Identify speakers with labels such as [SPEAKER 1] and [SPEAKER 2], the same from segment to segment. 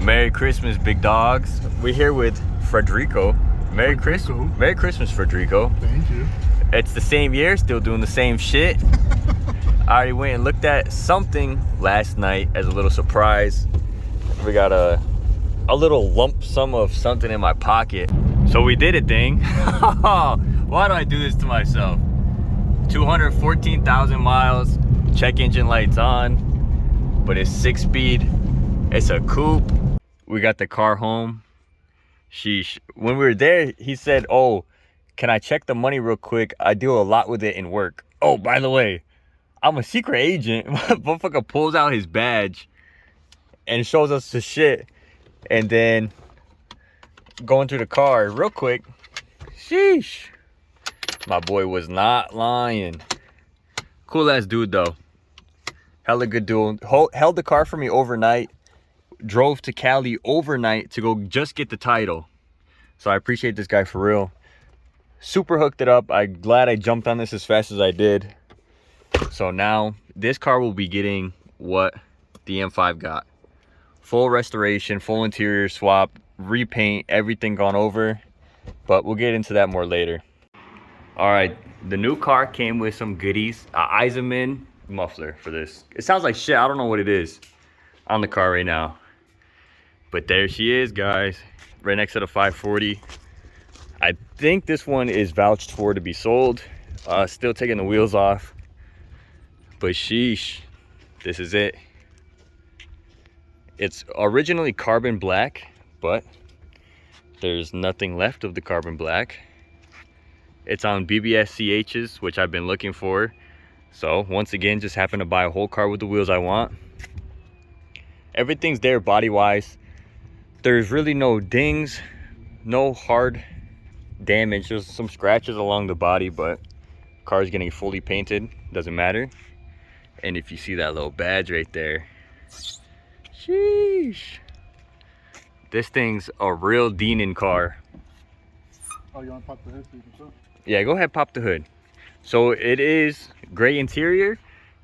[SPEAKER 1] Merry Christmas, big dogs. We're here with Frederico. Merry Christmas, Frederico.
[SPEAKER 2] Thank you.
[SPEAKER 1] It's the same year, still doing the same shit. I already went and looked at something last night as a little surprise. We got a little lump sum of something in my pocket. So we did a thing. Why do I do this to myself? 214,000 miles, check engine lights on, but it's 6-speed. It's a coupe. We got the car home. Sheesh. When we were there, he said, oh, can I check the money real quick? I do a lot with it in work. Oh, by the way, I'm a secret agent. Motherfucker pulls out his badge and shows us the shit. And then going through the car real quick. Sheesh. My boy was not lying. Cool ass dude though. Hella good dude. Held the car for me overnight. Drove to Cali overnight to go just get the title. So I appreciate this guy for real. Super hooked it up. I'm glad I jumped on this as fast as I did. So now this car will be getting what the M5 got. Full restoration, full interior swap, repaint, everything gone over. But we'll get into that more later. All right, the new car came with some goodies. Eisenman muffler for this. It sounds like shit. I don't know what it is on the car right now. But there she is, guys. Right next to the 540. I think this one is vouched for to be sold. Still taking the wheels off. But sheesh, this is it. It's originally carbon black, but there's nothing left of the carbon black. It's on BBS CHs, which I've been looking for. So once again, just happened to buy a whole car with the wheels I want. Everything's there body-wise. There's really no dings, no hard damage. There's some scratches along the body, but car's getting fully painted, doesn't matter. And if you see that little badge right there, sheesh. This thing's a real Dinan car.
[SPEAKER 2] Oh, you want to pop the hood so you can show?
[SPEAKER 1] Yeah, go ahead, pop the hood. So it is gray interior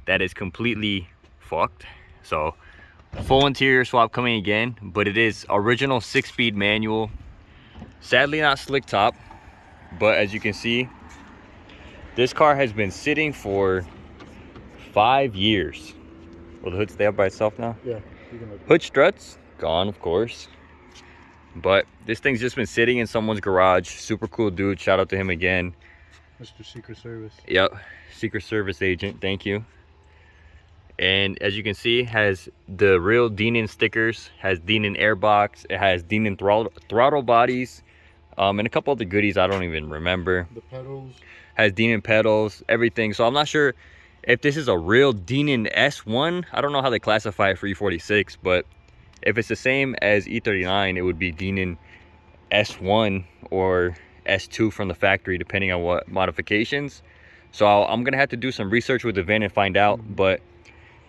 [SPEAKER 1] that is completely fucked. So full interior swap coming again, but it is original 6-speed manual. Sadly not slick top, but as you can see, this car has been sitting for 5 years. Will the hood stay up by itself now?
[SPEAKER 2] Yeah. You can
[SPEAKER 1] Hood struts gone, of course. But this thing's just been sitting in someone's garage. Super cool dude. Shout out to him again.
[SPEAKER 2] Mr. Secret Service.
[SPEAKER 1] Yep. Secret Service agent. Thank you. And as you can see, has the real Dinan stickers. Has Dinan airbox. It has Dinan throttle bodies. And a couple other goodies I don't even remember.
[SPEAKER 2] The pedals.
[SPEAKER 1] Has Dinan pedals. Everything. So I'm not sure if this is a real Dinan S1. I don't know how they classify it for E46. But if it's the same as E39, it would be Dinan S1 or S2 from the factory, depending on what modifications. So I'm gonna have to do some research with the van and find out. But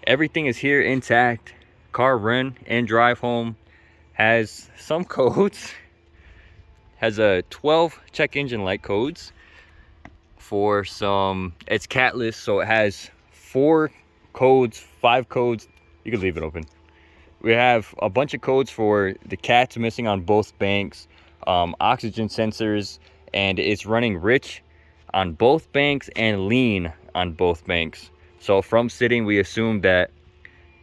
[SPEAKER 1] everything is here intact. Car run and drive home. Has some codes. Has a 12 check engine light codes for some. It's catless, so it has 4 codes, 5 codes. You can leave it open. We have a bunch of codes for the cats missing on both banks, oxygen sensors, and it's running rich on both banks and lean on both banks. So from sitting, we assume that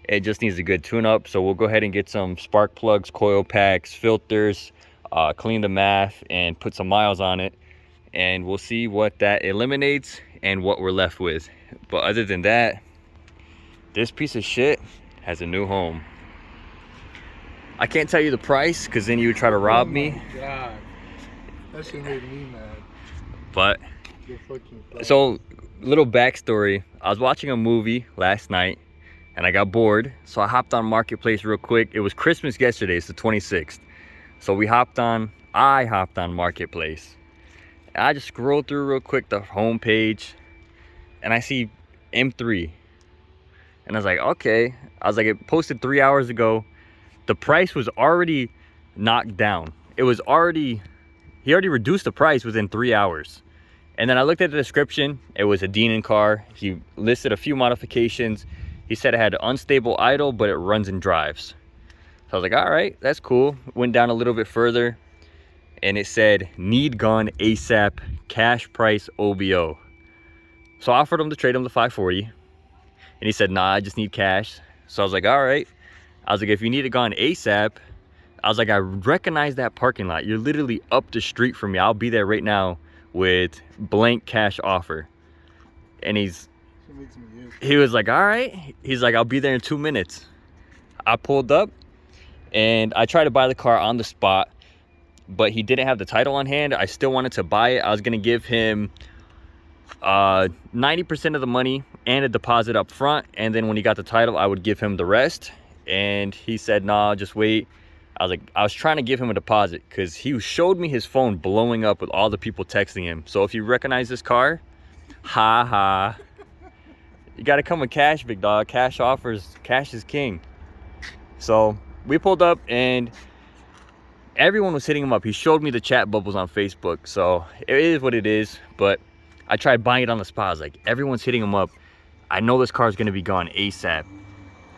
[SPEAKER 1] it just needs a good tune-up. So we'll go ahead and get some spark plugs, coil packs, filters, clean the math, and put some miles on it. And we'll see what that eliminates and what we're left with. But other than that, this piece of shit has a new home. I can't tell you the price because then you would try to rob me.
[SPEAKER 2] God. That shit made me mad.
[SPEAKER 1] But so, little backstory. I was watching a movie last night and I got bored, so I hopped on Marketplace real quick. It was Christmas yesterday, it's the 26th. So I hopped on Marketplace. And I just scrolled through real quick the homepage and I see M3. And I was like, okay. I was like, it posted 3 hours ago. The price was already knocked down. He already reduced the price within 3 hours. And then I looked at the description. It was a Dinan car. He listed a few modifications. He said it had unstable idle, but it runs and drives. So I was like, all right, that's cool. Went down a little bit further and it said, need gone ASAP, cash price OBO. So I offered him to trade him the 540. And he said, nah, I just need cash. So I was like, all right. I was like, if you need it gone ASAP, I was like, I recognize that parking lot. You're literally up the street from me. I'll be there right now with blank cash offer. And he was like, all right. He's like, I'll be there in 2 minutes. I pulled up and I tried to buy the car on the spot, but he didn't have the title on hand. I still wanted to buy it. I was going to give him 90% of the money and a deposit up front. And then when he got the title, I would give him the rest. And he said, nah, just wait. I was like, I was trying to give him a deposit because he showed me his phone blowing up with all the people texting him. So if you recognize this car, ha ha. You got to come with cash, big dog. Cash offers, cash is king. So we pulled up and everyone was hitting him up. He showed me the chat bubbles on Facebook. So it is what it is. But I tried buying it on the spot. I was like, everyone's hitting him up. I know this car is going to be gone ASAP.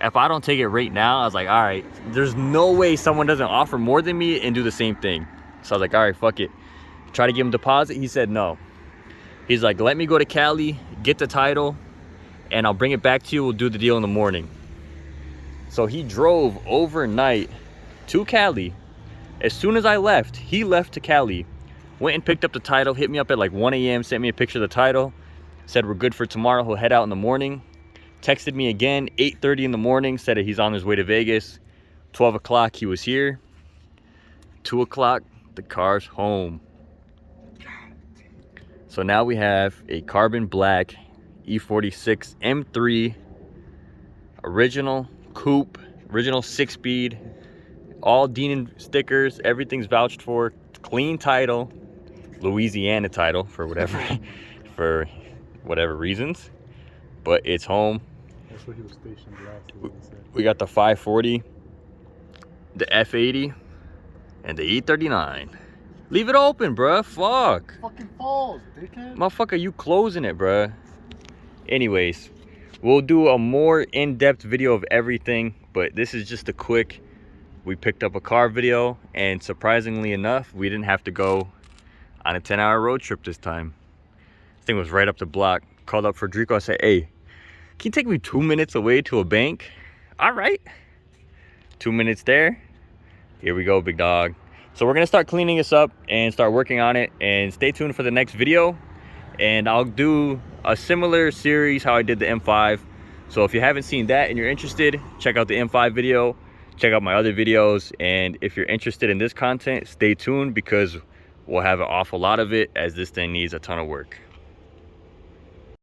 [SPEAKER 1] If I don't take it right now, I was like, all right, there's no way someone doesn't offer more than me and do the same thing. So I was like, all right, fuck it. Try to give him deposit. He said no. He's like, let me go to Cali, get the title, and I'll bring it back to you. We'll do the deal in the morning. So he drove overnight to Cali. As soon as I left, he left to Cali, went and picked up the title, hit me up at like 1 a.m., sent me a picture of the title, said we're good for tomorrow, he'll head out in the morning. Texted me again, 8:30 in the morning, said that he's on his way to Vegas. 12 o'clock, he was here. 2 o'clock, the car's home. So now we have a carbon black E46 M3, original coupe, original 6-speed, all Dinan stickers, everything's vouched for, clean title, Louisiana title for whatever reasons, but it's home.
[SPEAKER 2] That's where he was stationed last.
[SPEAKER 1] We got the 540, the F80, and the E39. Leave it open, bruh. Fuck.
[SPEAKER 2] Fucking falls, dickhead.
[SPEAKER 1] Motherfucker, you closing it, bruh. Anyways, we'll do a more in-depth video of everything, but this is just a quick, we picked up a car video, and surprisingly enough, we didn't have to go on a 10-hour road trip this time. This thing was right up the block. Called up Federico. I said, hey, can you take me 2 minutes away to a bank? All right. 2 minutes there. Here we go, big dog. So we're gonna start cleaning this up and start working on it, and stay tuned for the next video. And I'll do a similar series how I did the M5. So if you haven't seen that and you're interested, check out the M5 video, check out my other videos. And if you're interested in this content, stay tuned because we'll have an awful lot of it, as this thing needs a ton of work.